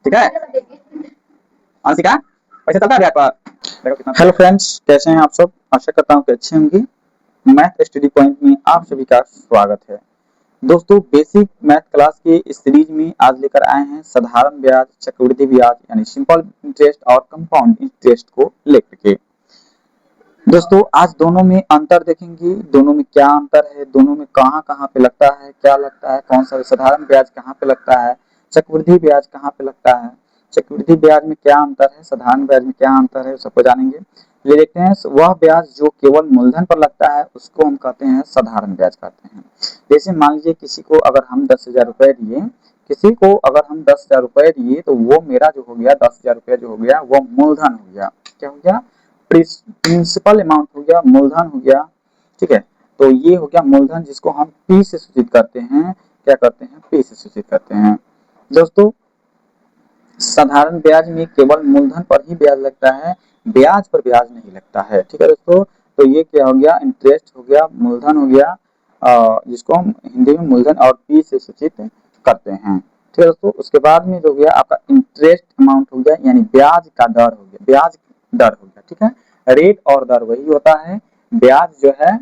ठीक है अंशिका, पैसे चलता है आपका? देखो कितना। हेलो फ्रेंड्स, कैसे हैं आप सब? आशा करता हूँ कि अच्छे होंगे। मैथ स्टडी पॉइंट में आप सभी का स्वागत है। दोस्तों, बेसिक मैथ क्लास के इस सीरीज में आज लेकर आए हैं साधारण ब्याज, चक्रवृद्धि ब्याज यानी सिंपल इंटरेस्ट और कंपाउंड इंटरेस्ट को लेकर के। दोस्तों, आज दोनों में अंतर देखेंगे, दोनों में क्या अंतर है, दोनों में कहाँ कहाँ पे लगता है, क्या लगता है, कौन सा साधारण ब्याज कहाँ पे लगता है, चक्रवृद्धि ब्याज कहाँ पे लगता है, चक्रवृद्धि ब्याज में क्या अंतर है, साधारण ब्याज में क्या अंतर है, सबको जानेंगे। ये देखते हैं, वह ब्याज जो केवल मूलधन पर लगता है उसको हम कहते हैं साधारण ब्याज कहते हैं। जैसे मान लीजिए किसी को अगर हम 10,000 रुपए दिए, किसी को अगर हम 10,000 रुपए दिए तो वो मेरा जो हो गया 10,000 रुपया जो हो गया वो मूलधन हो गया। क्या हो गया? प्रिंसिपल अमाउंट हो गया, मूलधन हो गया। ठीक है, तो ये हो गया मूलधन जिसको हम पी से सूचित करते हैं। क्या करते हैं? पी से सूचित करते हैं। दोस्तों, साधारण ब्याज में केवल मूलधन पर ही ब्याज लगता है, ब्याज पर ब्याज नहीं लगता है। ठीक है दोस्तों, तो ये क्या हो गया? इंटरेस्ट हो गया, मूलधन हो गया, जिसको हम हिंदी में मूलधन और पी से सूचित करते हैं। ठीक है दोस्तों, उसके बाद में जो गया आपका इंटरेस्ट अमाउंट हो गया, यानी ब्याज का दर हो गया, ब्याज दर हो गया। ठीक है, रेट और दर वही होता है। ब्याज जो है,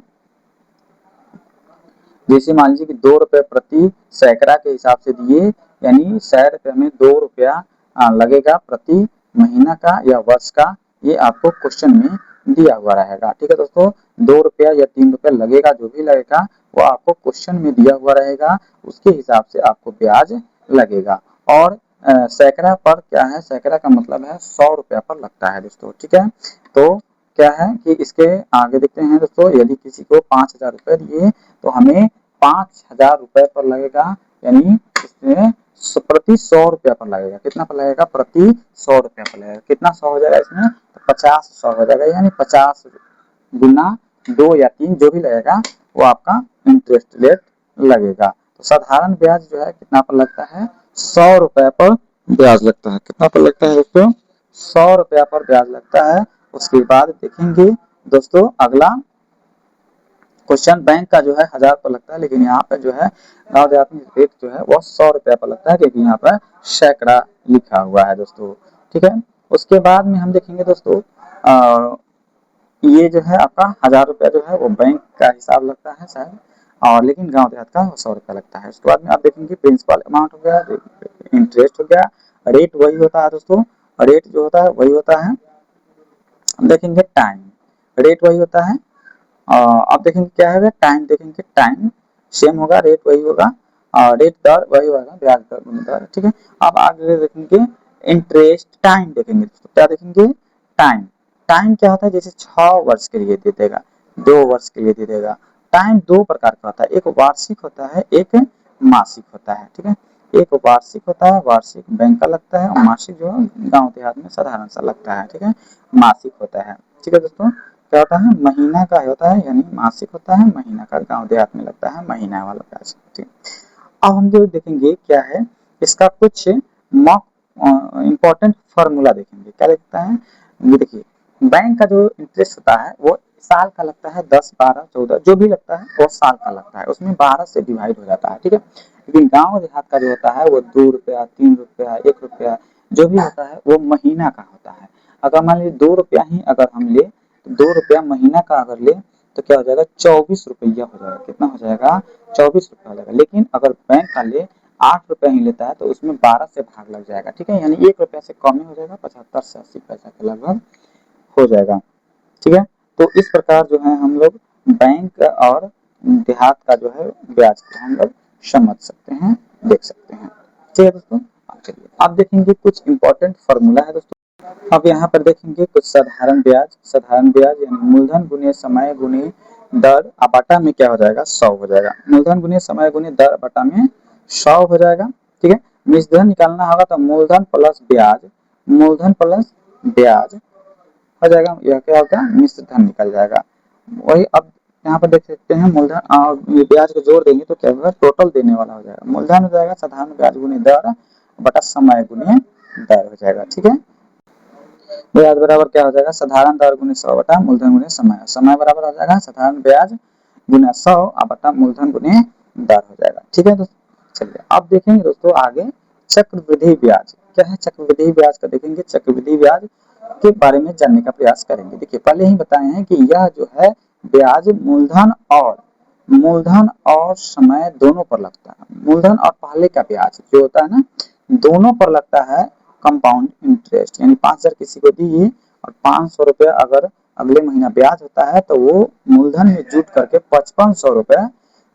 जैसे मान लीजिए कि 2 रुपए प्रति सैकड़ा के हिसाब से दिए, यानी 100 रुपए में 2 रुपया लगेगा प्रति महीना का या वर्ष का, ये आपको क्वेश्चन में दिया हुआ रहेगा। ठीक है दोस्तों, 2 रुपया या 3 रुपया लगेगा, जो भी लगेगा वो आपको क्वेश्चन में दिया हुआ रहेगा, उसके हिसाब से आपको ब्याज लगेगा। और सैकड़ा पर क्या है? सैकड़ा का मतलब है 100 रुपया पर लगता है दोस्तों। ठीक है, तो क्या है कि इसके आगे देखते हैं दोस्तों, यदि किसी को 5,000 रुपए दिए तो हमें 5,000 रुपए पर लगेगा, यानी इसमें प्रति 100 रुपया पर लगेगा। कितना पर लगेगा? प्रति 100 रुपया पर लगेगा। कितना 100 हो जाएगा इसमें? तो 50 100 हो जाएगा, यानी 50 गुना 2 या 3 जो भी लगेगा वो आपका इंटरेस्ट रेट लगेगा। तो साधारण ब्याज जो है कितना पर लगता है? 100 रुपया पर ब्याज लगता है। कितना पर लगता है दोस्तों? 100 रुपया पर ब्याज लगता है। उसके बाद देखेंगे दोस्तों, अगला क्वेश्चन बैंक का जो है 1000 पर लगता है, लेकिन यहाँ पर जो है गाँव देहात में रेट जो है वो 100 रुपया पर लगता है, क्योंकि यहाँ पर सैकड़ा लिखा हुआ है दोस्तों। ठीक है, उसके बाद में हम देखेंगे दोस्तों, ये जो है आपका 1000 रुपया जो है वो बैंक का हिसाब लगता है शायद, और लेकिन गाँव देहात का 100 रुपया लगता है। उसके बाद में आप देखेंगे प्रिंसिपल अमाउंट हो गया, इंटरेस्ट हो गया, रेट वही होता है दोस्तों, रेट जो होता है वही होता है। हम देखेंगे टाइम, रेट वही होता है। अब देखेंगे क्या है, टाइम देखेंगे, टाइम सेम होगा, रेट वही होगा, रेट दर वही होगा, ब्याज दर गुना दर। ठीक है, अब आगे देखेंगे इंटरेस्ट टाइम देखेंगे। तो क्या देखेंगे? टाइम, टाइम क्या होता है? जैसे 6 वर्ष के लिए दे देगा, 2 वर्ष के लिए दे देगा। टाइम 2 प्रकार का होता है, एक वार्षिक होता है, एक मासिक होता है। ठीक है, एक वार्षिक होता है, वार्षिक बैंक का लगता है, और मासिक जो है गाँव देहात में साधारण सा लगता है। ठीक है, मासिक होता है। ठीक है दोस्तों, क्या होता है? महीना का होता है, यानी मासिक होता है, महीना का गाँव देहात में लगता है महीना वाला ब्याज। ठीक, अब हम जो देखेंगे क्या है, इसका कुछ मॉक इम्पोर्टेंट फॉर्मूला देखेंगे। क्या देखता है? ये देखिए, बैंक का जो इंटरेस्ट होता है वो साल का लगता है, 10 12 14 जो भी लगता है वो साल का लगता है, उसमें 12 से डिवाइड हो जाता है। ठीक है, लेकिन गाँव देहात का जो होता है वो 2 रुपया 3 रुपया 1 रुपया जो भी होता है वो महीना का होता है। अगर मान लीजिए 2 रुपया ही अगर हम ले, तो 2 रुपया महीना का अगर ले तो क्या हो जाएगा? 24 रुपया हो जाएगा। कितना हो जाएगा? 24 रुपया हो जाएगा। लेकिन अगर बैंक का ले 8 रुपया ही लेता है तो उसमें 12 से भाग लग जाएगा। ठीक है, यानी 1 रुपया से कम ही हो जाएगा, 75 से 80 पैसा के लगभग हो जाएगा। ठीक है, तो इस प्रकार जो है हम लोग बैंक और देहात का जो है ब्याज को हम लोग समझ सकते हैं, देख सकते हैं। ठीक है दोस्तों, चलिए अब देखेंगे कुछ इंपॉर्टेंट फॉर्मूला है दोस्तों। अब यहाँ पर देखेंगे कुछ साधारण ब्याज। साधारण ब्याज यानी मूलधन गुने समय गुने दर बटा में क्या हो जाएगा? 100 हो जाएगा। मूलधन गुने समय गुने दर बटा में 100 हो जाएगा। ठीक है, मिश्रधन निकालना होगा तो मूलधन प्लस ब्याज, मूलधन प्लस ब्याज हो जाएगा, यह क्या होगा? मिश्रधन निकल जाएगा। वही अब यहाँ पर देख सकते हैं, मूलधन और ब्याज को जोड़ देंगे तो क्या होगा? टोटल देने वाला हो जाएगा। मूलधन हो जाएगा साधारण ब्याज गुने दर बटा समय गुने दर हो जाएगा। ठीक है, ब्याज बराबर क्या हो जाएगा? साधारण दर गुने 100 बटा मूलधन गुने समय, समय बराबर हो जाएगा साधारण ब्याज गुना 100 बटा मूलधन गुने दर हो जाएगा। ठीक है दोस्तों, चलिए अब देखेंगे दोस्तों आगे चक्रवृद्धि ब्याज क्या है? चक्रवृद्धि ब्याज का देखेंगे, चक्रवृद्धि ब्याज के बारे में जानने का प्रयास करेंगे। देखिए पहले ही बताए हैं कि यह जो है ब्याज मूलधन और समय दोनों पर लगता है। मूलधन और पहले का ब्याज जो होता है ना, दोनों पर लगता है कंपाउंड इंटरेस्ट। यानी 5,000 किसी को दिए और 500 रुपया अगर अगले महीना ब्याज होता है तो वो मूलधन में जुट करके 5500 रुपया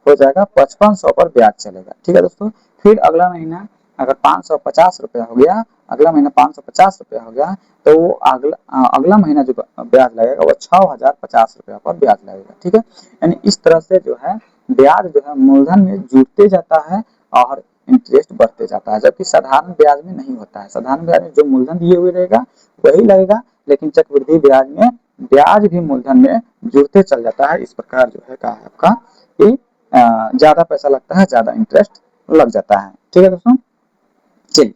हो जाएगा, 5500 पर ब्याज चलेगा। ठीक है दोस्तों, फिर अगला महीना अगर 550 रुपया हो गया, अगला महीना 550 रुपया हो गया, तो वो अगला महीना जो ब्याज लगेगा वो 6050 रुपया पर ब्याज लगेगा। ठीक है, यानी इस तरह से जो है ब्याज जो है मूलधन में जुड़ते जाता है और इंटरेस्ट बढ़ते जाता है, जबकि साधारण ब्याज में नहीं होता है। साधारण ब्याज में जो मूलधन दिए हुए रहेगा वही लगेगा, लेकिन चक्रवृद्धि ब्याज में ब्याज भी मूलधन में जुड़ते चल जाता है। इस प्रकार जो है कहा है आपका कि ज्यादा पैसा लगता है, ज्यादा इंटरेस्ट लग जाता है। ठीक है दोस्तों, चलिए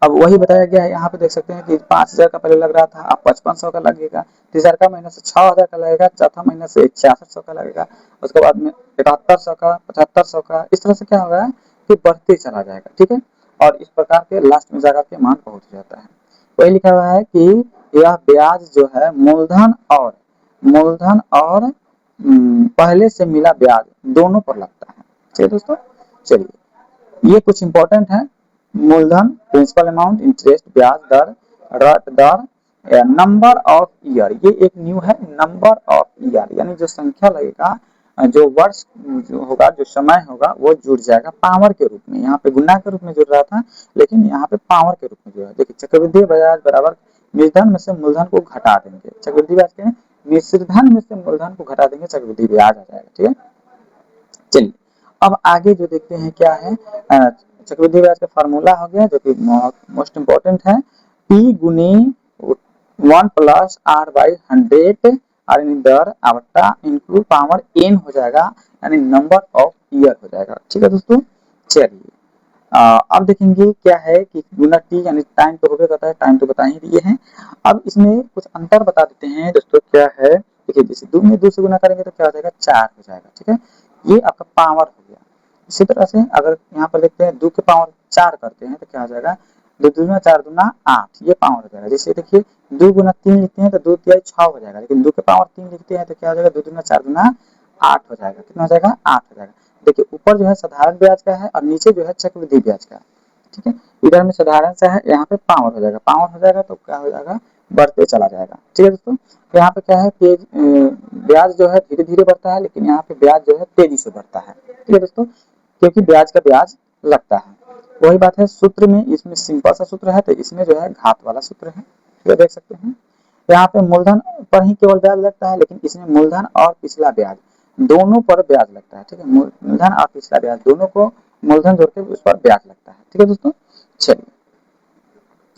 अब वही बताया गया है। यहाँ पे देख सकते हैं कि 5,000 का पहले लग रहा था, अब 5500 का लगेगा, तीसरा महीने से 6,000 का लगेगा, चौथा महीने से 6600 का लगेगा, उसके बाद में 7100 का, 7500 का, इस तरह से क्या होगा कि बढ़ते चला जाएगा। ठीक है, और इस प्रकार के लास्ट में जाकर के मान पहुंच जाता है। वही लिखा हुआ है कि यह ब्याज जो है मूलधन और पहले से मिला ब्याज दोनों पर लगता है। ठीक है दोस्तों, चलिए ये कुछ इंपॉर्टेंट है। मूलधन, प्रिंसिपल अमाउंट, इंटरेस्ट, ब्याज दर, रट दर, नंबर ऑफ ईयर, ये एक न्यू है, नंबर ऑफ ईयर, यानी जो संख्या लगेगा, जो वर्ष जो होगा, जो समय होगा वो जुड़ जाएगा पावर के रूप में। यहाँ पे गुना के रूप में जुड़ रहा था, लेकिन यहाँ पे पावर के रूप में जुड़ा है। देखिए चक्रवृद्धि ब्याज बराबर निर्धन में से मूलधन को घटा देंगे, चक्रवृद्धि ब्याज के निर्धन में से मूलधन को घटा देंगे, चक्रवृद्धि ब्याज आ जाएगा। ठीक है, चलिए अब आगे जो देखते हैं क्या है, चक्रवृद्धि ब्याज का फार्मूला हो गया जो कि मोस्ट इंपोर्टेंट है, P गुनी 1 प्लस R बाई 100 और दर आवटा इंटू पावर n हो जाएगा, यानी नंबर ऑफ ईयर हो जाएगा। ठीक है दोस्तों, चलिए अब देखेंगे क्या है कि गुना टी यानी टाइम तो होगा करता है, टाइम तो बता ही दिए हैं। अब इसमें कुछ अंतर बता देते हैं दोस्तों, क्या है देखिए, जैसे 2 में 2 से गुना करेंगे तो क्या हो जाएगा 4 हो जाएगा। ठीक है, ये आपका पावर हो गया। इसी तरह से अगर यहाँ पर देखते हैं 2 के पावर 4 करते हैं तो क्या हो जाएगा 2 दूना 4 दूना 8, ये पावर हो जाएगा। जैसे देखिए 2 गुना 3 लिखते हैं तो 2 तिहाई 6 हो जाएगा, लेकिन 2 के पावर 3 लिखते हैं तो क्या हो जाएगा 2 दूना 4 दूना 8 हो जाएगा। कितना हो जाएगा 8 हो जाएगा। देखिए ऊपर जो है साधारण ब्याज का है और नीचे जो है चक्रवृद्धि ब्याज का है। ठीक है, इधर में साधारण सा है, यहाँ पे पावर हो जाएगा, पावर हो जाएगा तो क्या हो जाएगा बढ़ते चला जाएगा। ठीक है दोस्तों, तो यहाँ पे क्या है तेज ब्याज जो है धीरे धीरे बढ़ता है, लेकिन यहाँ पे ब्याज जो है तेजी से बढ़ता है। ठीक है दोस्तों, क्योंकि ब्याज का ब्याज लगता है। वही बात है सूत्र में, इसमें सिंपल सा सूत्र है तो इसमें जो है घात वाला सूत्र है। ये देख सकते हैं, यहाँ पे मूलधन पर ही केवल ब्याज लगता है, लेकिन इसमें मूलधन और पिछला ब्याज दोनों पर ब्याज लगता है। ठीक है, मूलधन और पिछला ब्याज दोनों को मूलधन जोड़ के उस पर ब्याज लगता है। ठीक है दोस्तों, चलिए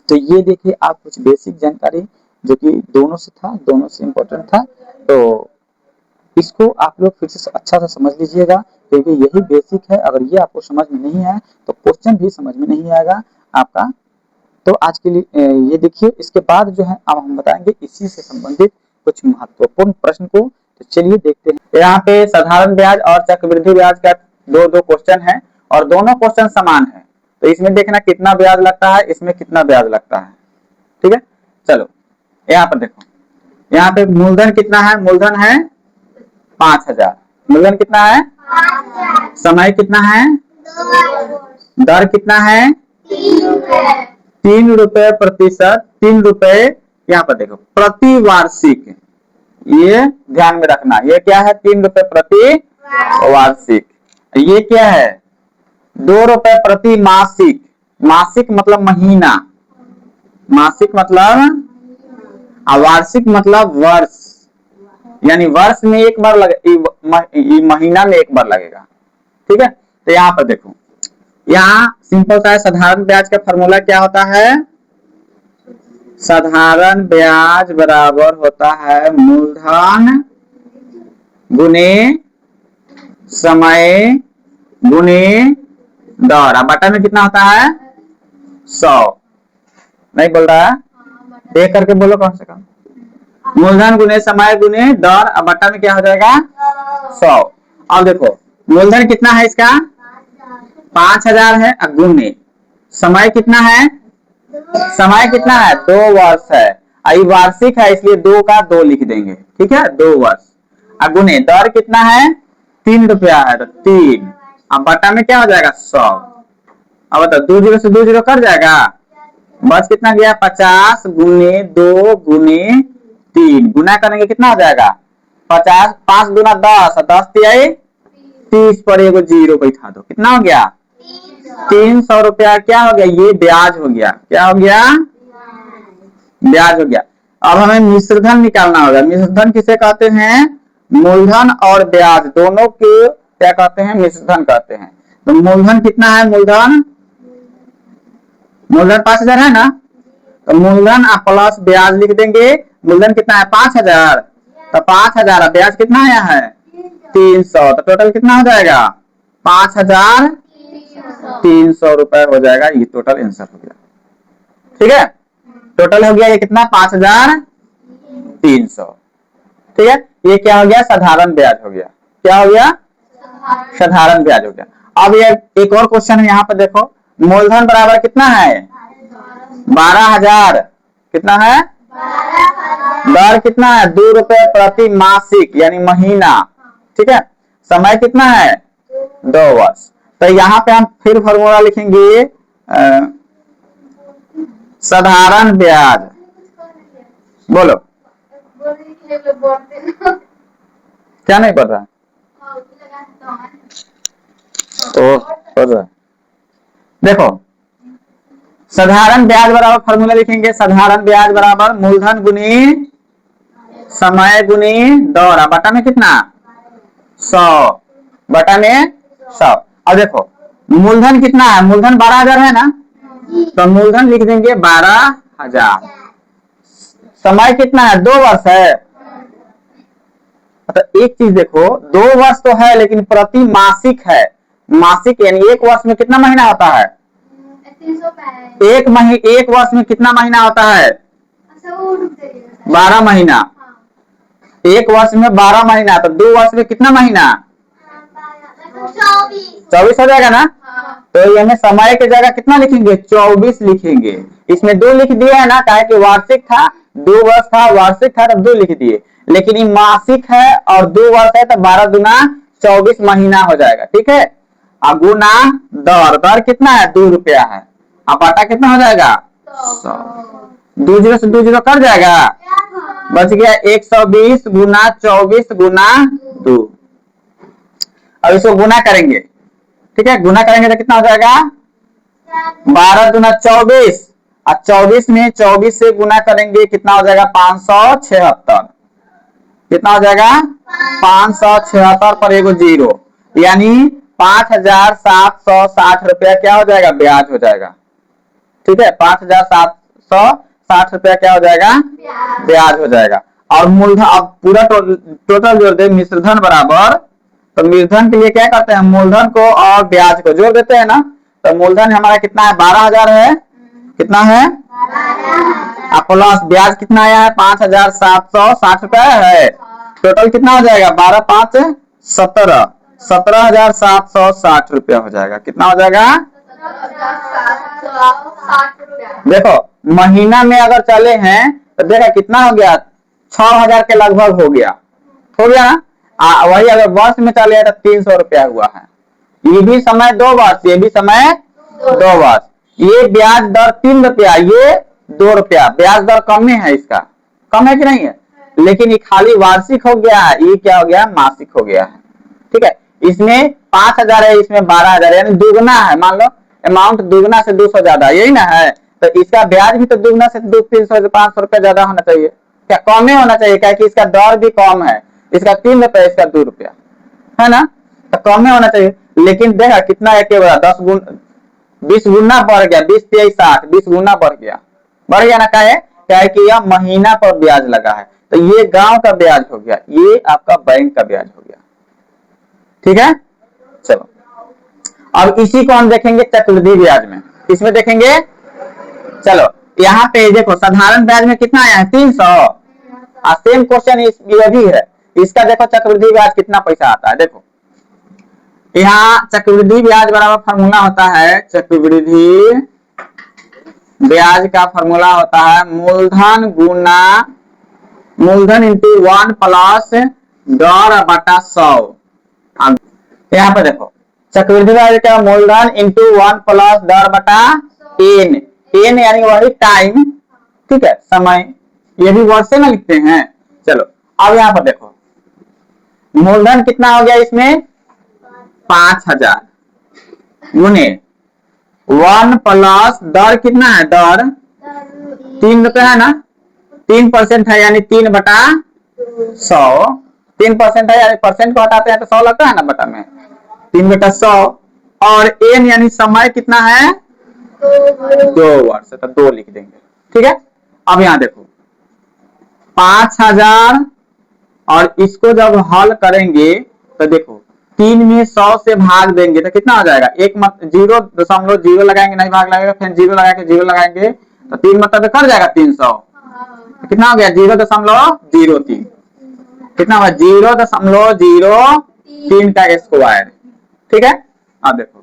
तो ये देखिए आप कुछ बेसिक जानकारी जो कि दोनों से था, दोनों से इम्पोर्टेंट था, तो इसको आप लोग फिर से अच्छा से समझ लीजिएगा, क्योंकि यही बेसिक है। अगर ये आपको समझ में नहीं आया तो क्वेश्चन भी समझ में नहीं आएगा आपका। तो आज के लिए ये देखिए, इसके बाद जो है अब हम बताएंगे इसी से संबंधित कुछ महत्वपूर्ण प्रश्न को। तो चलिए देखते हैं। यहाँ पे साधारण ब्याज और चक्रवृद्धि ब्याज का दो दो क्वेश्चन है और दोनों क्वेश्चन समान है, तो इसमें देखना कितना ब्याज लगता है, इसमें कितना ब्याज लगता है। ठीक है, चलो यहाँ पर देखो, यहाँ पे मूलधन कितना है, मूलधन है 5,000, मूलधन कितना है, समय कितना है, दर कितना है 3 रुपए प्रतिशत, 3 रुपए, यहाँ पर देखो प्रति वार्षिक, ये ध्यान में रखना, ये क्या है 3 रुपए प्रति वार्षिक। ये क्या है 2 रुपए प्रति मासिक, मासिक मतलब महीना, मासिक मतलब वार्षिक मतलब वर्ष, यानी वर्ष में एक बार लगे, महीना में एक बार लगेगा। ठीक है, तो यहाँ पर देखो, यहाँ सिंपल सा है, साधारण ब्याज का फॉर्मूला क्या होता है, साधारण ब्याज बराबर होता है मूलधन गुने समय गुने दर। बटा में कितना होता है 100, नहीं बोल रहा है, देख करके बोलो कम से कम, मूलधन गुने समय गुने दर, अब बटा में क्या हो जाएगा 100। अब देखो मूलधन कितना है इसका 5,000 है, गुने समय कितना है, समय कितना है, 2 वर्ष है। अभी वार्षिक है इसलिए 2 का 2 लिख देंगे, ठीक है, 2 वर्ष। अब गुने दर कितना है, 3 रुपया है तो 3, अब बटा में क्या हो जाएगा 100। अब बताओ 2 जीरो से 2 जीरो कट जाएगा, बस कितना गया 50 गुने 2 गुने 3, गुना करेंगे कितना हो जाएगा 50, 5 गुना 10, 10 तिहाई 30 पर एगो जीरो बैठा दो, कितना हो गया 300 रुपया। क्या हो गया, ये ब्याज हो गया, क्या हो गया, ब्याज हो गया। अब हमें मिश्रधन निकालना होगा। मिश्रधन किसे कहते हैं, मूलधन और ब्याज दोनों के क्या कहते हैं, मिश्रधन कहते हैं। तो मूलधन कितना है, मूलधन 5000 है ना, तो मूलधन प्लस ब्याज लिख देंगे। मूलधन कितना है 5000, तो 5000 ब्याज कितना आया है 300, तो टोटल कितना हो जाएगा 5300 रुपए हो जाएगा। ये टोटल आंसर हो गया, ठीक है, टोटल हो गया ये कितना 5300, ठीक है। ये क्या हो गया, साधारण ब्याज हो गया, क्या हो गया, साधारण ब्याज हो गया। अब ये एक और क्वेश्चन है, यहाँ पे देखो मूलधन बराबर कितना है 12000, कितना है, दर कितना है 2 रुपए प्रति मासिक यानी महीना, ठीक है। समय कितना है 2 वर्ष। तो यहाँ पे हम फिर फॉर्मूला लिखेंगे साधारण ब्याज, बोलो क्या नहीं पढ़ रहा है, ओ पढ़ रहा है। देखो साधारण ब्याज बराबर फॉर्मूला लिखेंगे, साधारण ब्याज बराबर मूलधन गुनी समय गुनी दर, बटा में कितना 100, बटा में 100। अब देखो मूलधन कितना है, मूलधन 12000 है ना, तो मूलधन लिख देंगे 12000। समय कितना है 2 वर्ष है, तो एक चीज देखो 2 वर्ष तो है लेकिन प्रति मासिक है, मासिक यानी एक वर्ष में कितना महीना होता है, एक वर्ष में कितना महीना होता है 12 महीना, एक वर्ष में 12 महीना, तो 2 वर्ष में कितना महीना 24 हो जाएगा ना। तो हमें समय की जगह कितना लिखेंगे 24 लिखेंगे, इसमें 2 लिख दिया है ना, कहा कि वार्षिक था 2 वर्ष था, वार्षिक था तो 2 लिख दिए, लेकिन ये मासिक है और 2 वर्ष है तो 12 दुना 24 महीना हो जाएगा, ठीक है। अब गुना दर, दर कितना है 2 रुपया है, अब बटा कितना हो जाएगा 100, 2 जीरो से 2 जीरो कट जाएगा, बच गया 120 गुना 24 गुना 2। अब इसको गुना करेंगे, ठीक है, गुना करेंगे तो कितना हो जाएगा 12 दुना 24, और 24 में 24 से गुना करेंगे कितना हो जाएगा 576, कितना हो जाएगा 576 पर एगो जीरो, यानी 5760 रुपया क्या हो जाएगा ब्याज हो जाएगा, ठीक है, 5760 रुपया क्या हो जाएगा ब्याज हो जाएगा। और मूलधन अब पूरा टोटल जोड़ दे, मिश्रधन बराबर, तो मिश्रधन के लिए क्या करते हैं मूलधन को और ब्याज को जोड़ देते हैं ना, तो मूलधन हमारा कितना है 12000 है, कितना है प्लस ब्याज कितना आया है 5760 रुपया है, टोटल कितना हो जाएगा 12 5 17, 17760 रुपया हो जाएगा, कितना हो जाएगा। देखो महीना में अगर चले हैं तो देखा कितना हो गया 6000 के लगभग हो गया ना, वही अगर वर्ष में चले तो 300 रुपया हुआ है। ये भी समय 2 वर्ष, ये भी समय 2 वर्ष। ये ब्याज दर 3 रुपया, ये 2 रुपया, ब्याज दर कम में है, इसका कम है कि नहीं है, लेकिन ये खाली वार्षिक हो गया है, ये क्या हो गया मासिक हो गया है, ठीक है। इसमें 5000 है, इसमें 12000 यानी दुगना है, मान लो अमाउंट दुगना से 200 ज्यादा, यही ना है, तो इसका ब्याज भी तो दुगना से 300 से 500 रुपया ज्यादा होना चाहिए, क्या कम होना चाहिए, क्या कि इसका दर भी कम है, इसका 3 रुपया इसका 2 रुपया है ना, तो कम होना चाहिए। लेकिन देखा कितना एक 10 गुण 20 गुना बढ़ गया, 20 23 60, 20 गुना बढ़ गया ना, क्या है कि यह महीना पर ब्याज लगा है, तो ये गांव का ब्याज हो गया, ये आपका बैंक का ब्याज हो गया, ठीक है। चलो अब इसी को हम देखेंगे चक्रवृद्धि ब्याज में, इसमें देखेंगे। चलो यहाँ पे देखो साधारण ब्याज में कितना आया है 300, सेम क्वेश्चन ये भी है, इसका देखो चक्रवृद्धि ब्याज कितना पैसा आता है। देखो यहाँ चक्रवृद्धि ब्याज बराबर फॉर्मूला होता है चक्रवृद्धि ब्याज का फॉर्मूला होता है मूलधन गुना मूलधन इंटू 1 प्लस दर बटा 100। अब यहाँ पे देखो चक्रवृद्धि ब्याज का मूलधन इंटू 1 प्लस दर बटा एन। एन यानी वही टाइम, ठीक है, समय, ये भी वर्ड से ना लिखते हैं। चलो अब यहाँ पर देखो मूलधन कितना हो गया इसमें 5000 गुने 1 प्लस दर कितना है, दर 3 रुपए है ना, 3% है यानी 3/100। 3% है यानी परसेंट को हटाते हैं तो 100 लगता है ना बटा में, 3/100। और एन यानी समय कितना है 2 वर्ष, तो 2 लिख देंगे, ठीक है। अब यहाँ देखो 5000 और इसको जब हल करेंगे तो देखो 3 में 100 से भाग देंगे तो कितना हो जाएगा, 0.0 लगाएंगे, नहीं भाग लगेगा, फिर 0 लगा के 0 लगाएंगे तो 3 मतलब कर जाएगा 300। तो कितना हो गया 0.03, कितना हुआ 0.03 का स्क्वायर, ठीक है। अब देखो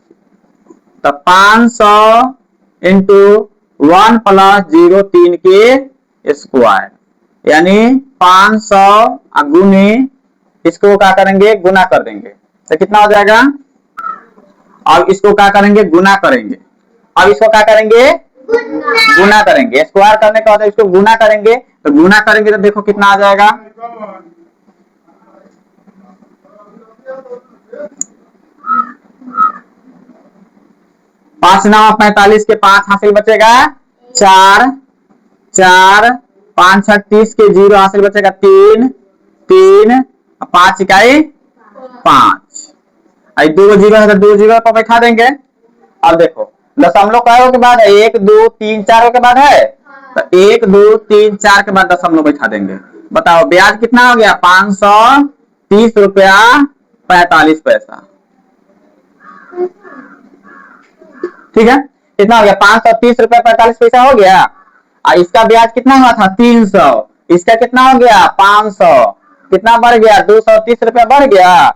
तो 500 इंटू 1 प्लस 0.3 के स्क्वायर यानी 500 गुने इसको क्या करेंगे गुना कर देंगे तो कितना हो जाएगा। अब इसको क्या करेंगे गुना करेंगे, अब इसको क्या करेंगे गुना करेंगे, स्क्वायर करने का होता है इसको गुना करेंगे, तो गुना करेंगे तो देखो कितना आ जाएगा 5 9 45 के 5 हासिल बचेगा 4, 4 5 6 30 के 0 हासिल बचेगा 3, 3 5 इकाई 5, 2 0 है तो 2 0 पर बैठा देंगे। अब देखो दशमलव कई के बाद 1 2 3 4 के बाद है तो 1 2 3 4 के बाद दशमलव बैठा देंगे। बताओ ब्याज कितना हो गया 530 रुपया 45 पैसा, ठीक है। कितना हो गया 530 रुपया 45 पैसा हो गया। और इसका ब्याज कितना हुआ था 300, इसका कितना हो गया 500, कितना बढ़ गया 230 रुपया बढ़ गया।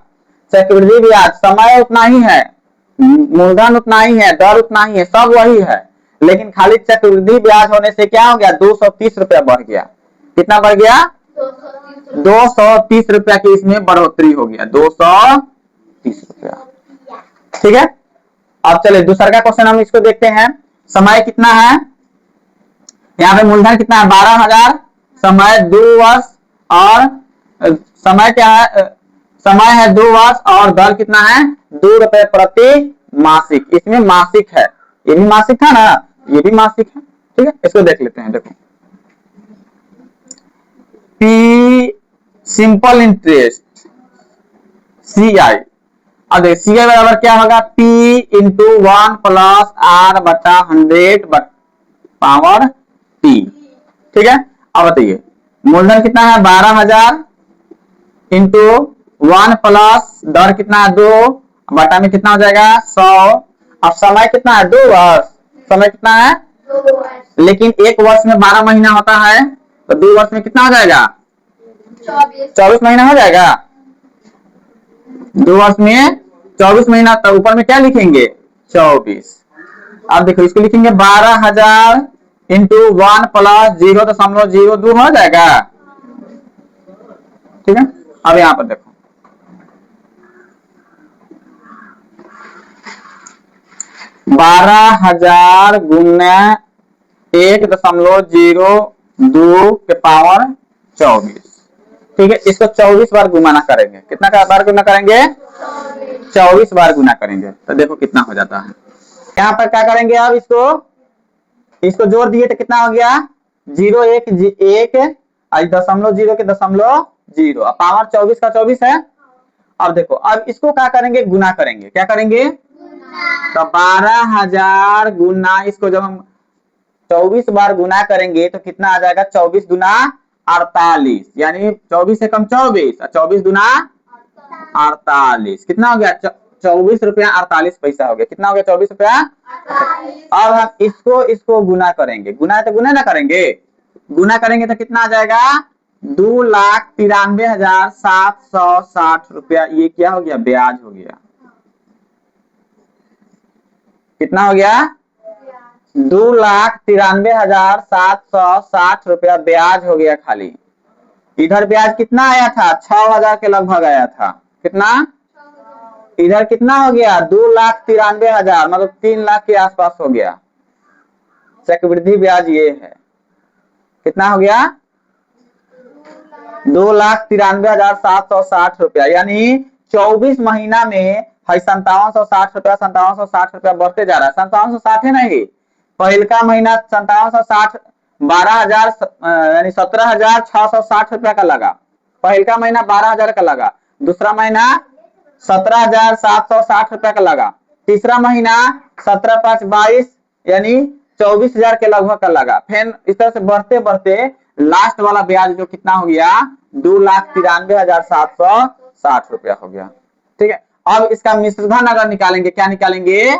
चक्रवृद्धि ब्याज समय उतना ही है, मूलधन उतना ही है, दर उतना ही है, सब वही है, लेकिन खाली चक्रवृद्धि ब्याज होने से क्या हो गया 230 रुपया बढ़ गया। कितना बढ़ गया 230 रुपया की इसमें बढ़ोतरी हो गया 230 रुपया, ठीक है। अब चले दूसरा का क्वेश्चन हम इसको देखते हैं। समय कितना है, यहाँ पे मूलधन कितना है 12,000, समय 2 वर्ष और समय क्या है, समय है 2 वर्ष और दर कितना है 2 रुपए प्रति मासिक। इसमें मासिक है, ये भी मासिक था ना, ये भी मासिक है, ठीक है। इसको देख लेते हैं। देखो पी सिंपल इंटरेस्ट CI, अब देख CI बराबर क्या होगा P इंटू 1 प्लस R बटा 100 पावर T, ठीक है। अब बताइए मूलधन कितना है 12,000 इंटू 1 प्लस दर कितना है 2 बटा में कितना हो जाएगा 100। अब समय कितना है 2 वर्ष, समय कितना है 2 वर्ष, लेकिन एक वर्ष में 12 महीना होता है तो 2 वर्ष में कितना हो जाएगा 24 महीना हो जाएगा। 2 वर्ष में 24 महीना, तो ऊपर में क्या लिखेंगे 24। अब देखो इसको लिखेंगे 12,000 इंटू 1 प्लस 0.02 हो जाएगा, ठीक है। अब यहाँ पर देखो 12,000 गुना 1.02 के पावर 24, ठीक है। इसको 24 बार गुना करेंगे, कितना बार गुना करेंगे 24 बार गुना करेंगे तो देखो कितना हो जाता है। यहाँ पर क्या करेंगे अब इसको जोड़ दिए तो कितना हो गया 0 1 1 दशमलव 0 के दशमलव 0, पावर 24 का 24 है। अब देखो अब इसको क्या करेंगे गुना करेंगे, क्या करेंगे तो 12,000 गुना इसको जब हम 24 बार गुना करेंगे तो कितना आ जाएगा 24 दुना 48, यानी 24 से कम 24 और 24 दुना 48, कितना हो गया 24 रुपया 48 पैसा हो गया। कितना हो गया 24 रुपया। अब हम इसको गुना करेंगे, गुना तो गुना ना करेंगे, गुना करेंगे तो कितना आ जाएगा 2,93,760 रुपया। ये क्या हो गया ब्याज हो गया, कितना हो गया 2,93,760 रुपया ब्याज हो गया खाली। इधर ब्याज कितना आया था? 6,000 के लगभग आया था। कितना? इधर कितना हो गया? 2,93,000, मतलब 3 लाख के आसपास हो गया। चक्रवृद्धि ब्याज ये है। कितना हो गया? 2,93,760 रुपया, यानी 24 महीना में 5760 रुपया 5760 रुपया बढ़ते जा रहा है। 5760 है नहीं, पहल का महीना 5760 12,000 यानी 17,660 रुपया का लगा। पहल का महीना 12,000 का लगा, दूसरा महीना 17,760 रुपया का लगा, तीसरा महीना 17,522 यानी 24,000 के लगभग का लगा। फिर इस तरह से बढ़ते बढ़ते लास्ट वाला ब्याज जो कितना हो गया? 2,93,760 रुपया हो गया। ठीक है, अब इसका मिश्रधन अगर निकालेंगे, क्या निकालेंगे?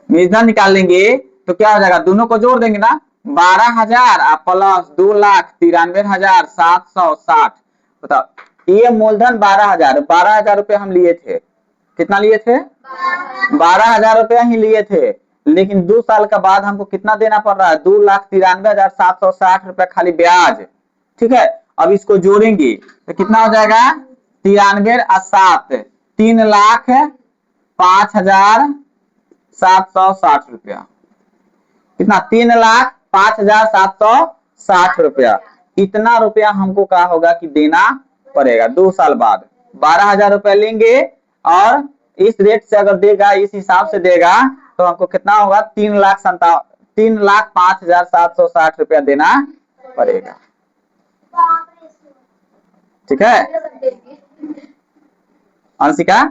मिश्रधन निकाल लेंगे तो क्या हो जाएगा? दोनों को जोड़ देंगे ना, 12,000 प्लस 2,93,760। बताओ, ये मूलधन 12,000, 12,000 रुपये हम लिए थे। कितना लिए थे? 12,000 रुपया ही लिए थे, लेकिन 2 साल के बाद हमको कितना देना पड़ रहा है? 2,93,760 रुपया खाली ब्याज। ठीक है, अब इसको जोड़ेंगे तो कितना हो जाएगा? 93 और 7 3,05,760 रुपया। कितना? 3,05,760 रुपया। इतना रुपया हमको क्या होगा कि देना पड़ेगा 2 साल बाद। 12,000 रुपया लेंगे और इस रेट से अगर देगा, इस हिसाब से देगा तो हमको कितना होगा? 3,05,760 रुपया देना पड़ेगा। ठीक है अंशिका,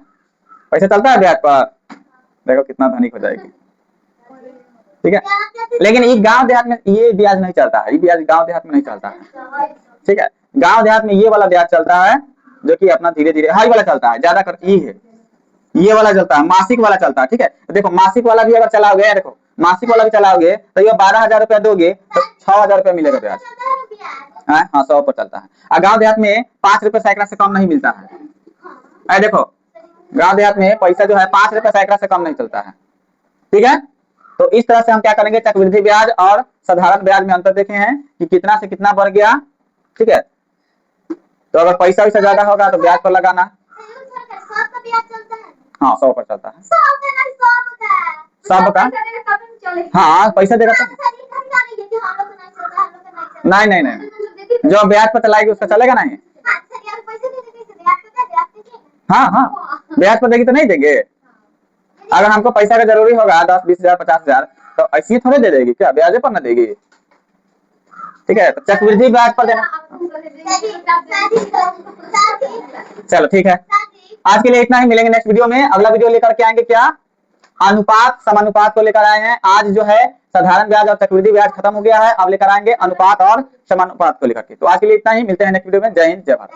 पैसा चलता है ब्याज पर? देखो कितना धनिक हो जाएगी। ठीक है, लेकिन ये गांव देहात में ये ब्याज नहीं चलता है, ये ब्याज गांव देहात में नहीं चलता है। ठीक है, गांव देहात में ये वाला ब्याज चलता है जो कि अपना धीरे धीरे हाई वाला चलता है, ज्यादा कर ये है, ये वाला चलता है, मासिक वाला चलता है। ठीक है, देखो मासिक वाला भी अगर चलाओगे, देखो मासिक वाला भी चलाओगे तो ये 12,000 रुपया दोगे तो 6,000 रुपया मिलेगा ब्याज। हाँ, 100 पर चलता है। और गांव देहात में 5 रुपये सैकड़ा से कम नहीं मिलता है। देखो गांव देहात में पैसा जो है 5 रुपये सैकड़ा से कम नहीं चलता है। ठीक है, तो इस तरह से हम क्या करेंगे? चक्रवृद्धि ब्याज और साधारण ब्याज में अंतर देखे हैं कि कितना से कितना बढ़ गया। ठीक है, तो अगर पैसा वैसा ज्यादा होगा तो ब्याज पर लगाना। हाँ, 100 पर चलता है। सबका हाँ पैसा देगा तो नहीं नहीं नहीं, जो ब्याज पर चलाएगी उसका चलेगा नहीं। हाँ हाँ, ब्याज पर देगी तो नहीं देंगे। अगर हमको पैसा का जरूरी होगा 10, 20,000, 50,000 तो ऐसी थोड़े दे देगी क्या? ब्याज पर ना देगी। ठीक है, तो चक्रवृद्धि ब्याज पर देना। चलो ठीक है, आज के लिए इतना ही। मिलेंगे नेक्स्ट वीडियो में। अगला वीडियो लेकर के आएंगे क्या? अनुपात समानुपात को लेकर आए हैं। आज जो है साधारण ब्याज और चक्रवृद्धि ब्याज खत्म हो गया है, अब लेकर आएंगे अनुपात और समानुपात को लेकर के। तो आज के लिए इतना ही, मिलते हैं नेक्स्ट वीडियो में। जय हिंद, जय भारत।